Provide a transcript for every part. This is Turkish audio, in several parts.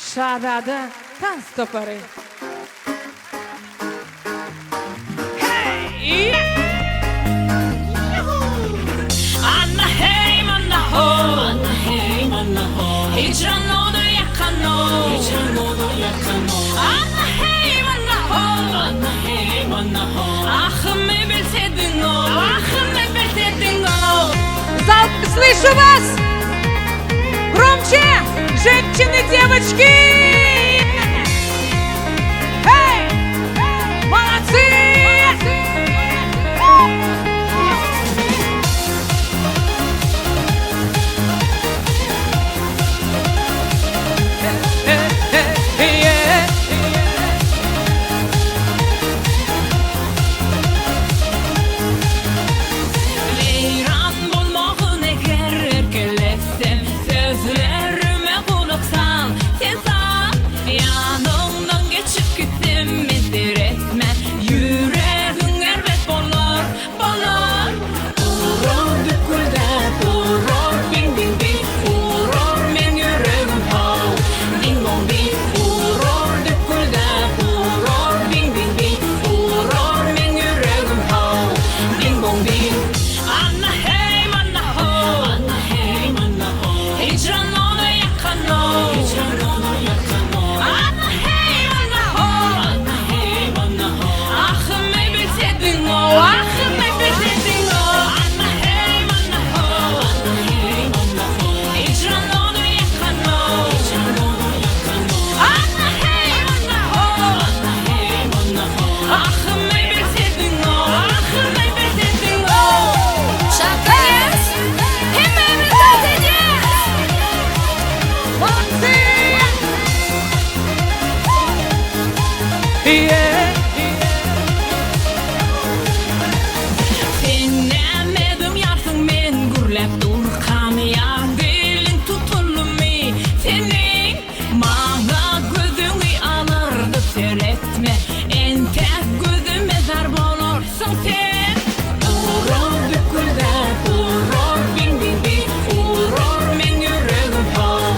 Şarada dans toparı. Hey! Anna hey manna ho, Anna hey manna ho. Hicran oldu yakan o, hicran oldu yakan o. Anna hey manna ho, Anna hey manna ho. Ahımı bilsedin o, ahımı bilsedin o. Зал, слышу вас! Громче! Женщины, девочки! Эй! Молодцы! Veyran bulmağın eğer erkelesem sözlerime kulak sal, sen sal. Yanımdan geçip gittim medir etme, yüreğin elbet bolar, bolar. Vurur dükülde vurur, bing bing bing. Vurur men yüreğim hav, ding dong ding. Vurur dükülde vurur, bing bing bing. Vurur men yüreğim hav, ding dong ding. Anna hey manna ho, Anna hey manna ho. Hicran oldu yakan o, hicran oldu yakan o. Anna hey manna ho, Anna hey manna ho. Ahımı bilsedin o, ahımı bilsedin o. Anna hey manna ho, Anna hey manna ho. Hicran oldu yakan o, hicran oldu yakan o. Anna hey manna ho, Anna hey manna ho. Ahımı bilsedin o, ahımı bilsedin o. Şakayız, hemen müdahale edeceğiz. Молодцы! Dinlemedim yarsın men gürlep dur kamya dilin tutulur mi senin mağa gözünü alırdı seyretme en tek gözüme zar olursun sen vurur dükülde vurur bing bing bing vurur men yüreğim hav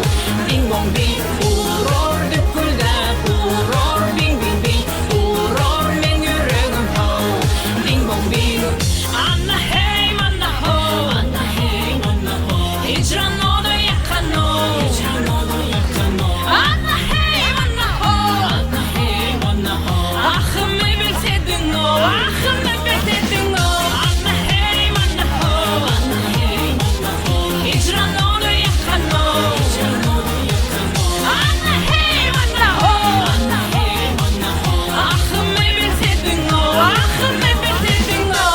ding dong ding vurur dükülde vurur bing bing bing vurur men yüreğim hav ding dong ding. Anna hey manna ho, Anna hey manna ho. Hicran oldu yakan o, hicran oldu yakan o. Anna hey manna ho, Anna hey manna ho. Ahımı bilsedin o, ahımı bilsedin o. Anna hey manna ho, Anna hey manna ho. Hicran oldu yakan o, hicran oldu yakan o. Anna hey manna ho, Anna hey manna ho. Ahımı bilsedin o, ahımı bilsedin o.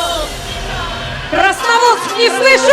Красноводск, не слышу